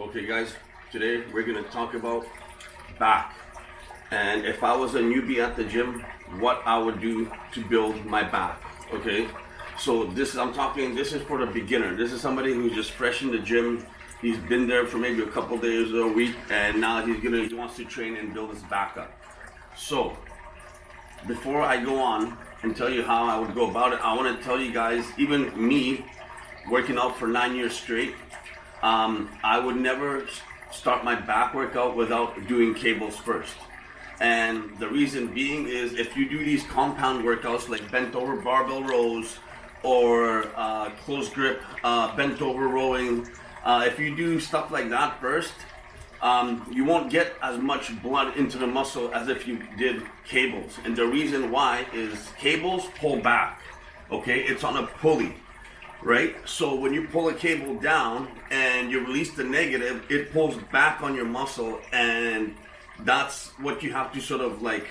Okay guys, today we're going to talk about back, and if I was a newbie at the gym, what I would do to build my back. Okay, so this is for the beginner. This is somebody who's just fresh in the gym. He's been there for maybe a couple days or a week, and now he wants to train and build his back up. So before I go on and tell you how I would go about it, I want to tell you guys, even me working out for 9 years straight, I would never start my back workout without doing cables first. And the reason being is, if you do these compound workouts like bent over barbell rows or close grip bent over rowing, if you do stuff like that first, you won't get as much blood into the muscle as if you did cables. And the reason why is cables pull back. Okay, it's on a pulley, right? So when you pull a cable down and you release the negative, it pulls back on your muscle, and that's what you have to sort of like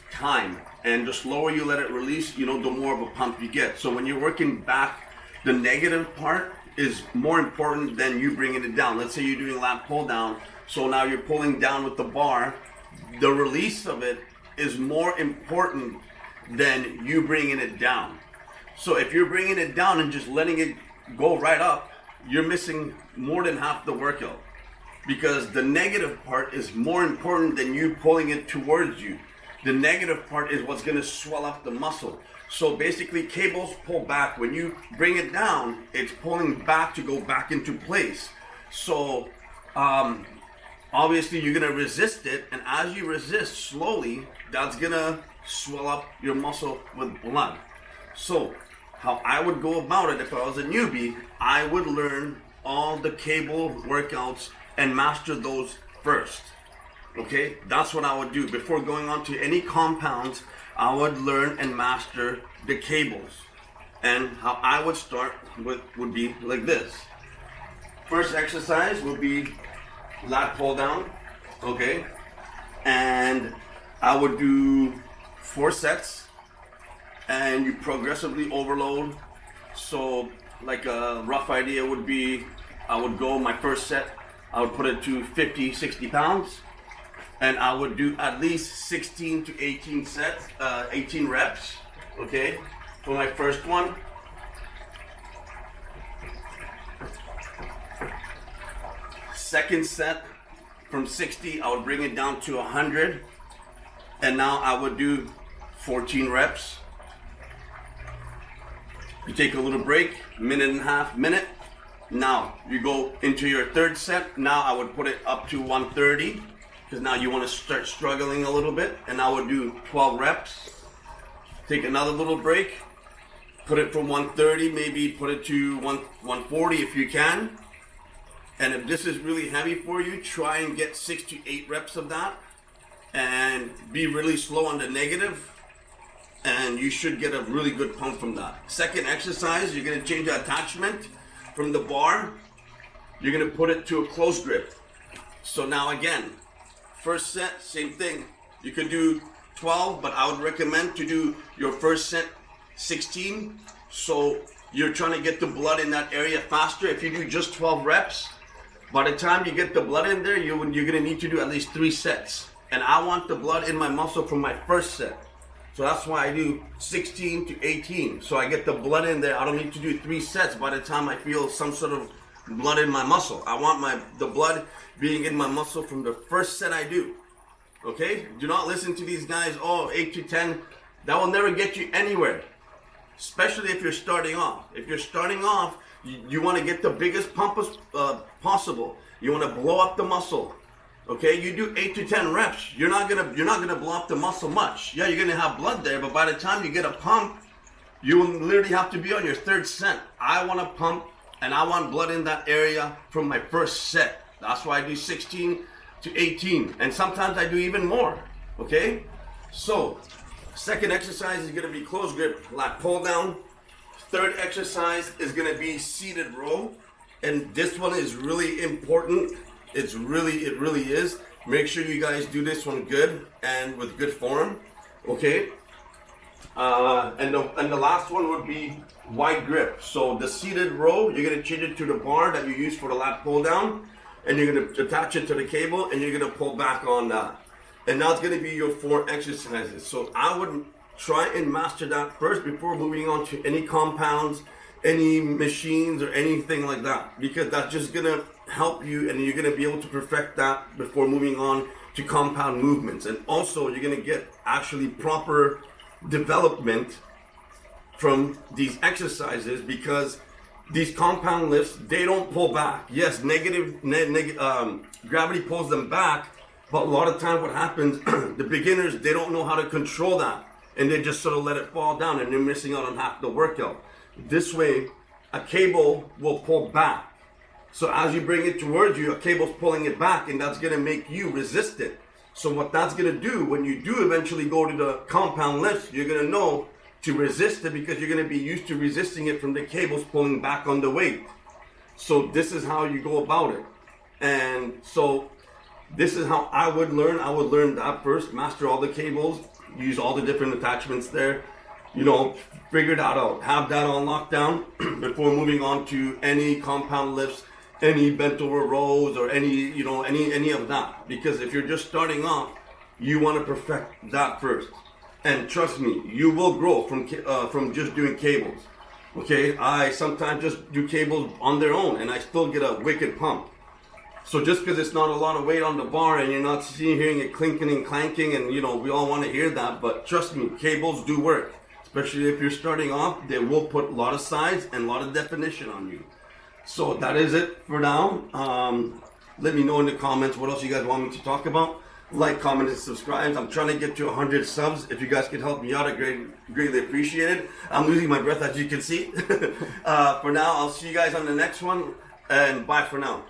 time. And the slower you let it release, the more of a pump you get. So when you're working back, the negative part is more important than you bringing it down. Let's say you're doing lat pull down, so now you're pulling down with the bar. The release of it is more important than you bringing it down. So if you're bringing it down and just letting it go right up, you're missing more than half the workout, because the negative part is more important than you pulling it towards you. The negative part is what's going to swell up the muscle. So basically, cables pull back. When you bring it down, it's pulling back to go back into place. So obviously you're going to resist it, and as you resist slowly, that's going to swell up your muscle with blood. So how I would go about it if I was a newbie, I would learn all the cable workouts and master those first. Okay, that's what I would do. Before going on to any compounds, I would learn and master the cables. And how I would start would be like this. First exercise would be lat pull down, okay? And I would do 4 sets, and you progressively overload. So like a rough idea would be, I would go my first set, I would put it to 50, 60 pounds, and I would do at least 16 to 18 sets, 18 reps, okay, for my first one. Second set, from 60, I would bring it down to 100, and now I would do 14 reps. You take a little break, minute and a half, minute. Now you go into your third set. Now I would put it up to 130, because now you want to start struggling a little bit, and I would do 12 reps. Take another little break, put it from 130, maybe put it to 140 if you can. And if this is really heavy for you, try and get 6 to 8 reps of that, and be really slow on the negative, and you should get a really good pump from that. Second exercise, you're going to change the attachment from the bar. You're going to put it to a close grip. So now again, first set, same thing. You could do 12, but I would recommend to do your first set 16. So you're trying to get the blood in that area faster. If you do just 12 reps, by the time you get the blood in there, you're going to need to do at least 3 sets. And I want the blood in my muscle from my first set. So that's why I do 16 to 18. So I get the blood in there. I don't need to do 3 sets by the time I feel some sort of blood in my muscle. I want the blood being in my muscle from the first set I do. Okay? Do not listen to these guys, 8 to 10. That will never get you anywhere. Especially if you're starting off. If you're starting off, you want to get the biggest pump as possible. You want to blow up the muscle. Okay, you do 8 to 10 reps. You're not gonna blow up the muscle much. Yeah, you're gonna have blood there, but by the time you get a pump, you will literally have to be on your third set. I want a pump, and I want blood in that area from my first set. That's why I do 16 to 18, and sometimes I do even more. Okay, so second exercise is gonna be close grip lat pull down. Third exercise is gonna be seated row, and this one is really important. It really is. Make sure you guys do this one good and with good form, okay? And the last one would be wide grip. So the seated row, you're gonna change it to the bar that you use for the lat pull down. and you're going to attach it to the cable, and you're going to pull back on that. And that's going to be your 4 exercises. So I would try and master that first before moving on to any compounds, any machines, or anything like that, because that's just going to help you, and you're going to be able to perfect that before moving on to compound movements. And also you're going to get actually proper development from these exercises, because these compound lifts, they don't pull back. Yes, gravity pulls them back, but a lot of time what happens, the beginners, they don't know how to control that, and they just sort of let it fall down, and they're missing out on half the workout. This way, a cable will pull back. So as you bring it towards you, a cable's pulling it back, and that's gonna make you resist it. So what that's gonna do, when you do eventually go to the compound lifts, you're gonna know to resist it, because you're gonna be used to resisting it from the cables pulling back on the weight. So this is how you go about it. And so this is how I would learn. I would learn that first, master all the cables, use all the different attachments there, you know, figure that out, have that on lockdown before moving on to any compound lifts, any bent over rows, or any, you know, any of that. Because if you're just starting off, you want to perfect that first. And trust me, you will grow from just doing cables. Okay, I sometimes just do cables on their own, and I still get a wicked pump. So just because it's not a lot of weight on the bar, and you're not hearing it clinking and clanking, and you know, we all want to hear that, but trust me, cables do work. Especially if you're starting off, they will put a lot of size and a lot of definition on you. So that is it for now. Let me know in the comments what else you guys want me to talk about. Like, comment, and subscribe. I'm trying to get to 100 subs. If you guys could help me out, I greatly appreciate it. I'm losing my breath, as you can see. For now, I'll see you guys on the next one, and bye for now.